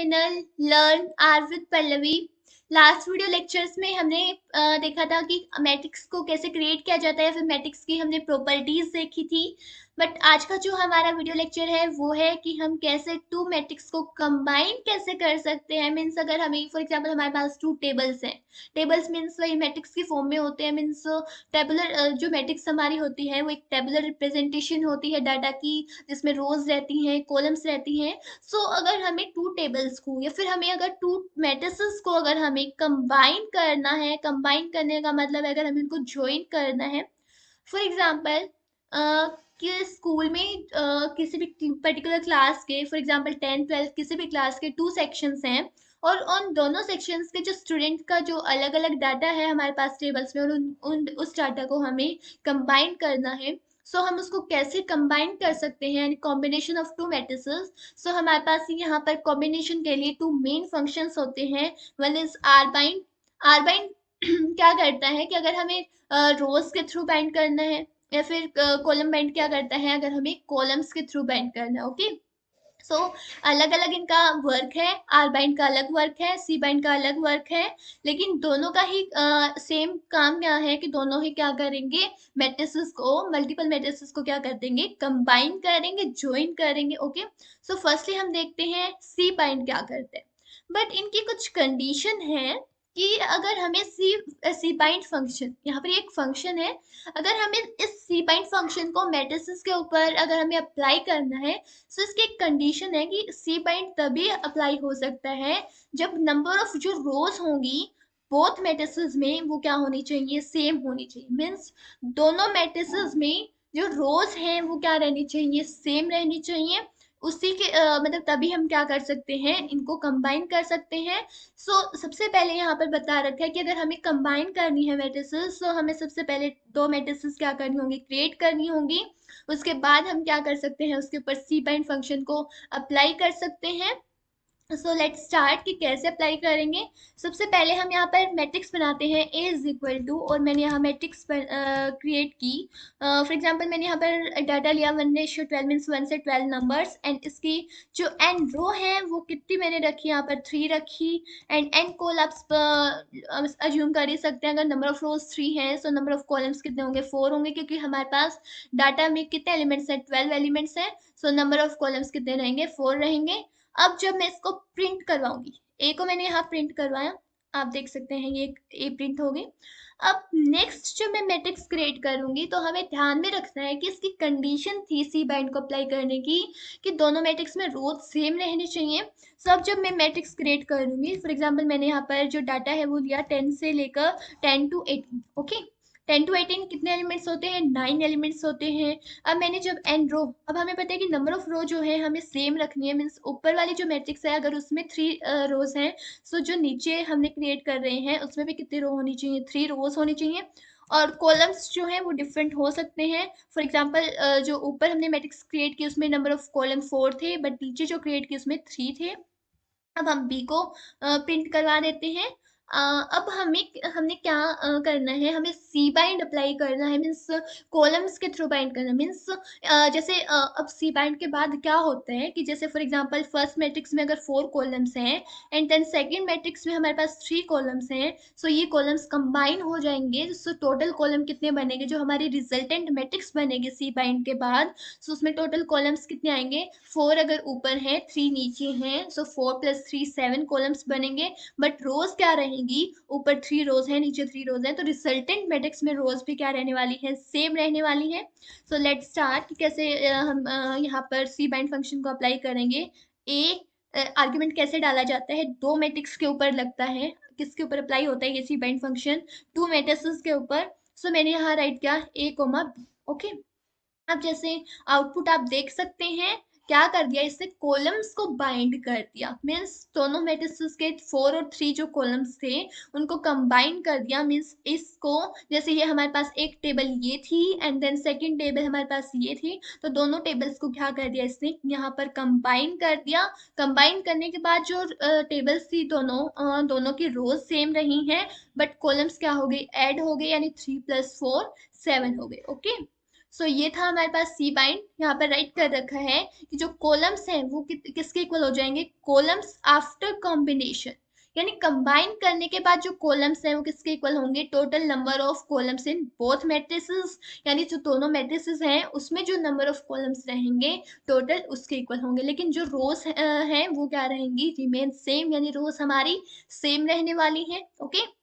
Channel learn our with Pallavi. Last video lectures में हमने देखा था कि मैट्रिक्स को कैसे क्रिएट किया जाता है, फिर मैट्रिक्स की हमने प्रॉपर्टीज देखी थी। बट आज का जो हमारा वीडियो लेक्चर है वो है कि हम कैसे टू मैट्रिक्स को कंबाइन कैसे कर सकते हैं। मीन्स अगर हमें फॉर एग्जांपल हमारे पास टू टेबल्स हैं, टेबल्स मीन्स वही मैट्रिक्स की फॉर्म में होते हैं। मीन्स टेबुलर जो मैट्रिक्स हमारी होती है वो एक टेबुलर रिप्रेजेंटेशन होती है डाटा की, जिसमें रोज रहती हैं, कॉलम्स रहती हैं। सो अगर हमें टू टेबल्स को या फिर हमें अगर टू मैट्रिसेस को अगर हमें कंबाइन करना है, कंबाइन करने का मतलब है अगर हमें उनको ज्वाइन करना है। फॉर एग्जांपल कि स्कूल में किसी भी पर्टिकुलर क्लास के फॉर एग्जांपल 10th 12th किसी भी क्लास के टू सेक्शंस हैं, और उन दोनों सेक्शंस के जो स्टूडेंट का जो अलग अलग डाटा है हमारे पास टेबल्स में, और उन उस डाटा को हमें कंबाइन करना है। सो हम उसको कैसे कंबाइन कर सकते हैं, कॉम्बिनेशन ऑफ टू मैट्रिसेस। सो हमारे पास यहाँ पर कॉम्बिनेशन के लिए टू मेन फंक्शंस होते हैं। One is R bind. R bind क्या करता है कि अगर हमें रोज के थ्रू बाइंड करना है, या फिर कॉलम बाइंड क्या करता है अगर हमें कॉलम्स के थ्रू बाइंड करना है। ओके, सो अलग अलग इनका वर्क है। आर बाइंड का अलग वर्क है, सी बाइंड का अलग वर्क है, लेकिन दोनों का ही सेम काम क्या है कि दोनों ही क्या करेंगे, मैट्रिसेस को, मल्टीपल मैट्रिसेस को क्या कर देंगे, कंबाइन करेंगे, ज्वाइन करेंगे। ओके, सो फर्स्टली हम देखते हैं सी बाइंड क्या करते हैं। बट इनकी कुछ कंडीशन है कि अगर हमें सी बाइंड फंक्शन, यहाँ पर एक फंक्शन है, अगर हमें इस सी बाइंड फंक्शन को मैट्रिसेस के ऊपर अगर हमें अप्लाई करना है, सो इसकी एक कंडीशन है कि सी बाइंड तभी अप्लाई हो सकता है जब नंबर ऑफ जो रोज होंगी बोथ मैट्रिसेस में वो क्या होनी चाहिए, सेम होनी चाहिए। मीन्स दोनों मैट्रिसेस में जो रोज हैं वो क्या रहनी चाहिए, सेम रहनी चाहिए। उसी के मतलब तभी हम क्या कर सकते हैं, इनको कंबाइन कर सकते हैं। सबसे पहले यहाँ पर बता रखा है कि अगर हमें कंबाइन करनी है मैट्रिसेस, तो हमें सबसे पहले दो मैट्रिसेस क्या करनी होंगी, क्रिएट करनी होंगी। उसके बाद हम क्या कर सकते हैं, उसके ऊपर सी बाइंड फंक्शन को अप्लाई कर सकते हैं। सो लेट स्टार्ट कि कैसे अप्लाई करेंगे। सबसे पहले हम यहाँ पर मैट्रिक्स बनाते हैं ए इज इक्वल टू, और मैंने यहाँ मैट्रिक्स क्रिएट की। फॉर एग्जांपल मैंने यहाँ पर डाटा लिया 1:12 मीन्स 1 से 12 नंबर्स, एंड इसकी जो एन रो है वो कितनी मैंने रखी, यहाँ पर 3 रखी। एंड एन कोल आप अज्यूम कर ही सकते हैं, अगर नंबर ऑफ रोज 3 है सो नंबर ऑफ कॉलम्स कितने होंगे, 4 होंगे, क्योंकि हमारे पास डाटा में कितने एलिमेंट्स हैं, 12 एलिमेंट्स हैं। सो नंबर ऑफ कॉलम्स कितने रहेंगे, 4 रहेंगे। अब जब मैं इसको प्रिंट करवाऊंगी, ए को मैंने यहाँ प्रिंट करवाया, आप देख सकते हैं ये ए प्रिंट हो गई। अब नेक्स्ट जब मैं मैट्रिक्स क्रिएट करूंगी तो हमें ध्यान में रखना है कि इसकी कंडीशन थी सी बाइंड को अप्लाई करने की कि दोनों मैट्रिक्स में रोज सेम रहनी चाहिए। अब जब मैं मैट्रिक्स क्रिएट करूंगी, फॉर एग्जांपल मैंने यहाँ पर जो डाटा है वो लिया 10 से लेकर 10 to 18। ओके, 10 to 18 कितने एलिमेंट्स होते हैं, 9 एलिमेंट्स होते हैं। अब मैंने जब एन रो, अब हमें पता है कि नंबर ऑफ रो जो है हमें सेम रखनी है। मीन्स ऊपर वाली जो मैट्रिक्स है अगर उसमें 3 रोज हैं, सो जो नीचे हमने क्रिएट कर रहे हैं उसमें भी कितनी रो होनी चाहिए, 3 रोज होनी चाहिए। और कॉलम्स जो हैं वो डिफरेंट हो सकते हैं। फॉर एग्जांपल जो ऊपर हमने मैट्रिक्स क्रिएट की उसमें नंबर ऑफ कॉलम 4 थे, बट नीचे जो क्रिएट की उसमें 3 थे। अब हम बी को प्रिंट करवा देते हैं। अब हमने क्या करना है, हमें सी बाइंड अप्लाई करना है। मीन्स कॉलम्स के थ्रू बाइंड करना। मीन्स जैसे अब सी बाइंड के बाद क्या होता है कि जैसे फॉर एग्जांपल फर्स्ट मैट्रिक्स में अगर 4 कॉलम्स हैं, एंड देन सेकंड मैट्रिक्स में हमारे पास 3 कॉलम्स हैं, सो ये कॉलम्स कंबाइन हो जाएंगे। सो टोटल कॉलम कितने बनेंगे, जो हमारी रिजल्टेंट मैट्रिक्स बनेगी सी बाइंड के बाद, सो उसमें टोटल कॉलम्स कितने आएंगे, 4 अगर ऊपर है 3 नीचे हैं, सो 4 + 3 7 कॉलम्स बनेंगे। बट रोज क्या रहेंगी, ऊपर 3 रोज है, नीचे 3 रोज है, तो रिजल्टेंट मैट्रिक्स में रोज भी क्या रहने वाली है, सेम रहने वाली है। सो लेट स्टार्ट कैसे हम यहाँ पर सी बाइंड फंक्शन को अप्लाई करेंगे। ए आर्ग्यूमेंट कैसे डाला जाता है, दो मैट्रिक्स के ऊपर लगता है, किसके ऊपर अप्लाई होता है ये सी बाइंड फंक्शन, टू मैट्रिसेस के ऊपर। सो मैंने यहाँ राइट किया A, ओके। अब जैसे आउटपुट आप देख सकते हैं, क्या कर दिया, इससे कॉलम्स को बाइंड कर दिया। मीन्स दोनों मैट्रिसेस के 4 और 3 जो कॉलम्स थे उनको कंबाइन कर दिया। मीन्स इसको, जैसे ये हमारे पास एक टेबल ये थी, एंड देन सेकंड टेबल हमारे पास ये थी, तो दोनों टेबल्स को क्या कर दिया, इसने यहाँ पर कंबाइन कर दिया। कंबाइन करने के बाद जो टेबल्स थी दोनों की रोज सेम रही हैं, बट कॉलम्स क्या हो गई, ऐड हो गई, यानी 3 + 4 7 हो गए। ओके, सो ये था हमारे पास सी बाइंड। यहाँ पर राइट कर रखा है कि जो कॉलम्स हैं वो किसके इक्वल हो जाएंगे, कॉलम्स आफ्टर कॉम्बिनेशन, यानी कंबाइन करने के बाद जो कॉलम्स हैं वो किसके इक्वल होंगे, total number of columns in both matrices, यानी जो दोनों मैट्रिसेस हैं उसमें जो नंबर ऑफ कॉलम्स रहेंगे टोटल उसके इक्वल होंगे। लेकिन जो रोज हैं वो क्या रहेंगी, रिमेन सेम, यानी रोज हमारी सेम रहने वाली हैं। ओके,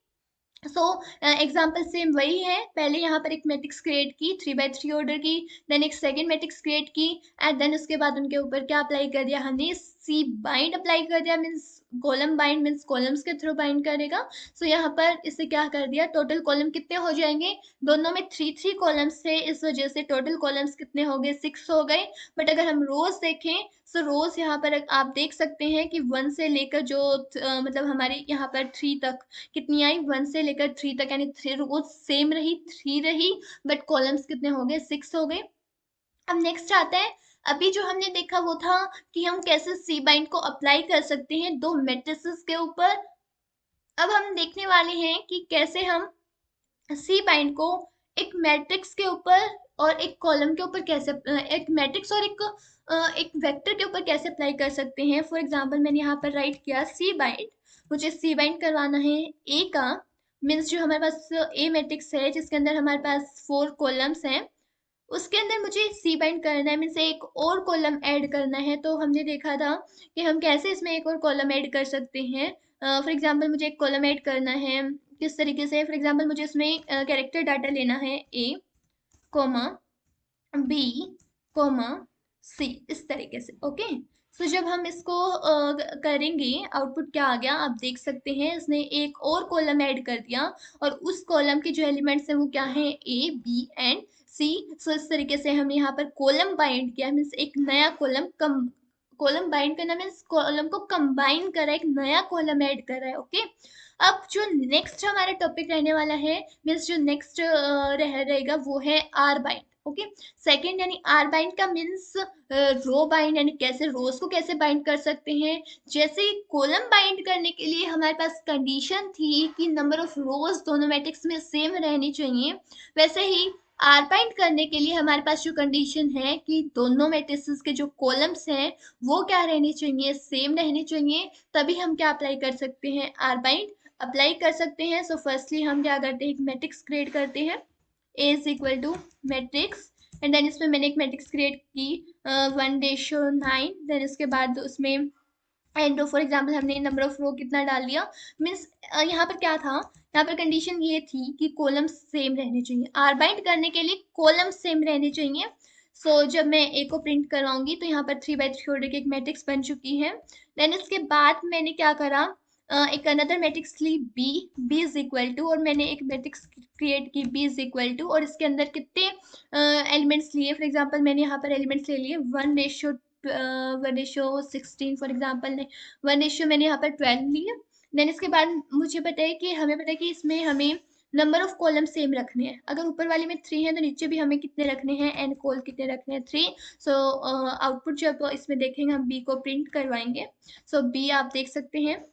सो एग्जाम्पल सेम वही है, पहले यहाँ पर एक मैट्रिक्स क्रिएट की 3 by 3 ऑर्डर की, देन एक सेकंड मैट्रिक्स क्रिएट की, एंड देन उसके बाद उनके ऊपर क्या अप्लाई कर दिया हमने, सी बाइंड अप्लाई कर दिया, means column bind, means columns के थ्रू बाइंड करेगा। सो यहाँ पर इससे क्या कर दिया, टोटल कॉलम कितने हो जाएंगे, दोनों में 3 3 कॉलम्स थे, इस वजह से टोटल कॉलम्स कितने हो गए, 6 हो गए। बट अगर हम रोज देखें, सो रोज यहाँ पर आप देख सकते हैं कि 1 से लेकर जो मतलब हमारे यहाँ पर 3 तक कितनी आई, 1 से लेकर 3 तक, यानी 3 रोज सेम रही, 3 रही, बट कॉलम्स कितने हो गए, 6 हो गए। अब नेक्स्ट आता है, अभी जो हमने देखा वो था कि हम कैसे सी बाइंड को अप्लाई कर सकते हैं दो मैट्रिसेस के ऊपर। अब हम देखने वाले हैं कि कैसे हम सी बाइंड को एक मैट्रिक्स के ऊपर और एक कॉलम के ऊपर कैसे, एक मैट्रिक्स और एक वेक्टर के ऊपर कैसे अप्लाई कर सकते हैं। फॉर एग्जांपल मैंने यहाँ पर राइट किया सी बाइंड, मुझे सी बाइंड करवाना है ए का, मीन्स जो हमारे पास ए मैट्रिक्स है जिसके अंदर हमारे पास 4 कॉलम्स हैं, उसके अंदर मुझे सी बाइंड करना है, मीन्स एक और कॉलम ऐड करना है। तो हमने देखा था कि हम कैसे इसमें एक और कॉलम ऐड कर सकते हैं। फॉर एग्जांपल मुझे एक कॉलम ऐड करना है किस तरीके से, फॉर एग्जांपल मुझे इसमें कैरेक्टर डाटा लेना है ए कोमा बी कोमा सी, इस तरीके से। ओके, सो जब हम इसको करेंगे, आउटपुट क्या आ गया आप देख सकते हैं, इसने एक और कॉलम ऐड कर दिया और उस कॉलम के जो एलिमेंट्स हैं वो क्या है, ए बी एंड सी। सो इस तरीके से हमने यहाँ पर कॉलम बाइंड किया, मीन्स एक नया कॉलम, कम कॉलम बाइंड करना मीन्स कॉलम को कंबाइन करा, एक नया कॉलम ऐड कर रहा है। ओके, अब जो नेक्स्ट हमारा टॉपिक रहने वाला है, मीन्स जो नेक्स्ट रहेगा वो है आर बाइंड। ओके, सेकंड यानी आर बाइंड का मीन्स रो बाइंड, यानी कैसे रोज को कैसे बाइंड कर सकते हैं। जैसे कॉलम बाइंड करने के लिए हमारे पास कंडीशन थी कि नंबर ऑफ रोज दोनों मैट्रिक्स में सेम रहनी चाहिए, वैसे ही आर बाइंड करने के लिए हमारे पास जो कंडीशन है कि दोनों मैट्रिसेस के जो कॉलम्स हैं वो क्या रहनी चाहिए, सेम रहनी चाहिए, तभी हम क्या अप्लाई कर सकते हैं, आर बाइंड अप्लाई कर सकते हैं। सो फर्स्टली हम क्या करते हैं, एक मैट्रिक्स क्रिएट करते हैं, A is equal to matrix, and then इसमें मैंने एक मैट्रिक्स क्रिएट की 1:9, देन इसके बाद उसमें एंड फॉर एग्जाम्पल हमने नंबर ऑफ रो कितना डाल दिया, मीन्स यहाँ पर क्या था, यहाँ पर कंडीशन ये थी कि कॉलम्स सेम रहने चाहिए, आर बाइंड करने के लिए कॉलम्स सेम रहने चाहिए। सो जब मैं ए को प्रिंट करवाऊंगी तो यहाँ पर 3 by 3 ऑर्डर की एक मैट्रिक्स बन चुकी है। देन इसके बाद मैंने क्या करा, एक अनदर मैट्रिक्स ली B, B is equal to, और मैंने एक मैट्रिक्स क्रिएट की बी इज इक्वल टू, और इसके अंदर कितने एलिमेंट्स लिए, फॉर एग्जांपल मैंने यहाँ पर एलिमेंट्स ले लिए 1:16 फॉर एग्जांपल ने 1 मैंने यहाँ पर 12 लिए। देन इसके बाद मुझे पता है कि हमें पता है कि इसमें हमें नंबर ऑफ कॉलम सेम रखने हैं, अगर ऊपर वाले में 3 है तो नीचे भी हमें कितने रखने हैं, एन कॉल कितने रखने हैं, 3। सो आउटपुट जब इसमें देखेंगे हम बी को प्रिंट करवाएंगे। सो बी आप देख सकते हैं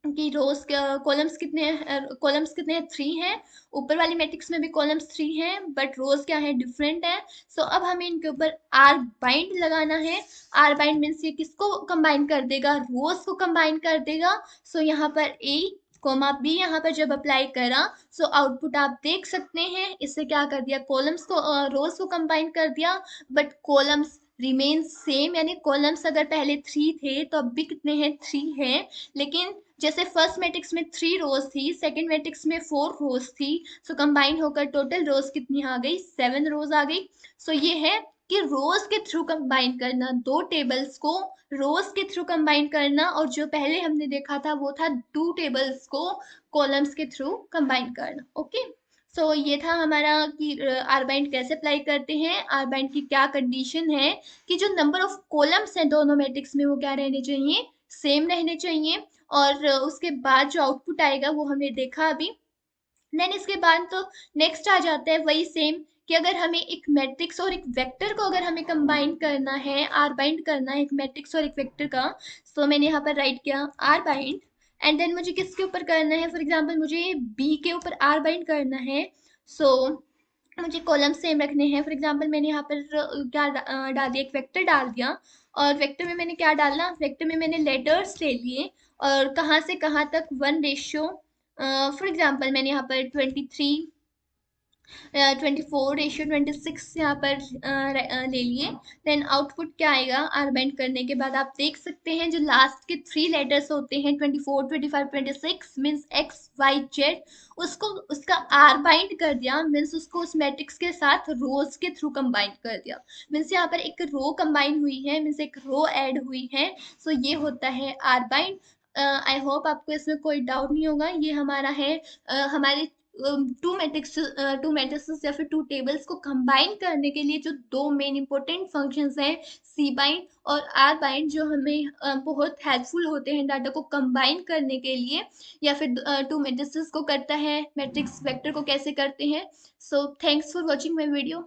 कि रोज कॉलम्स कितने हैं, कॉलम्स कितने हैं, 3 हैं, ऊपर वाली मैट्रिक्स में भी कॉलम्स 3 हैं, बट रोज क्या है, डिफरेंट है। सो अब हमें इनके ऊपर आर बाइंड लगाना है। आर बाइंड मीन्स ये किसको कंबाइन कर देगा, रोज को कंबाइन कर देगा। सो यहाँ पर ए कोमा बी यहाँ पर जब अप्लाई करा, सो आउटपुट आप देख सकते हैं, इससे क्या कर दिया, कॉलम्स को रोज को कंबाइन कर दिया, बट कॉलम्स रिमेन सेम, यानी कॉलम्स अगर पहले 3 थे तो अब भी कितने हैं, 3 हैं। लेकिन जैसे फर्स्ट मैट्रिक्स में 3 रोज थी, सेकंड मैट्रिक्स में 4 रोज थी, सो कंबाइन होकर टोटल रोज कितनी आ गई, 7 रोज आ गई। सो ये है कि रोज के थ्रू कंबाइन करना, दो टेबल्स को रोज के थ्रू कंबाइन करना, और जो पहले हमने देखा था वो था 2 टेबल्स को कॉलम्स के थ्रू कंबाइन करना। ओके, सो ये था हमारा कि आर बाइंड कैसे अप्लाई करते हैं, आर बाइंड की क्या कंडीशन है कि जो नंबर ऑफ कॉलम्स हैं दोनों मैट्रिक्स में वो क्या रहने चाहिए, सेम रहने चाहिए, और उसके बाद जो आउटपुट आएगा वो हमने देखा अभी। देन इसके बाद तो नेक्स्ट आ जाता है वही सेम कि अगर हमें एक मैट्रिक्स और एक वेक्टर को अगर हमें कंबाइन करना है, आर बाइंड करना है एक मैट्रिक्स और एक वेक्टर का, तो मैंने यहाँ पर राइट किया आर बाइंड, एंड देन मुझे किसके ऊपर करना है, फॉर एग्जाम्पल मुझे बी के ऊपर आर बाइंड करना है। सो मुझे कॉलम सेम रखने हैं। फॉर एग्जांपल मैंने यहाँ पर डाल दिया, एक वेक्टर डाल दिया, और वेक्टर में मैंने क्या डालना, वेक्टर में मैंने लेटर्स ले लिए और कहाँ से कहाँ तक 1 रेशियो, फॉर एग्जांपल मैंने यहाँ पर 23 24:26 यहाँ पर ले लिए। देन आउटपुट क्या आएगा, आर बाइंड करने के बाद आप देख सकते हैं जो लास्ट के 3 लेटर्स होते हैं 24 25 26 मीन्स एक्स वाई जेड, उसको उसका आर बाइंड कर दिया, मीन्स उसको उस मैट्रिक्स के साथ रोज के थ्रू कंबाइन कर दिया। मीन्स यहाँ पर एक रो कंबाइन हुई है, मीन्स एक रो ऐड हुई है। सो ये होता है आर बाइंड। आई होप आपको इसमें कोई डाउट नहीं होगा। ये हमारा है हमारे टू मैट्रिक्स या फिर टू टेबल्स को कंबाइन करने के लिए जो दो मेन इंपॉर्टेंट फंक्शंस हैं, सी बाइंड और आर बाइंड, जो हमें बहुत हेल्पफुल होते हैं डाटा को कंबाइन करने के लिए, या फिर टू मैट्रिक्स को करता है, मैट्रिक्स वेक्टर को कैसे करते हैं। So thanks for watching my video.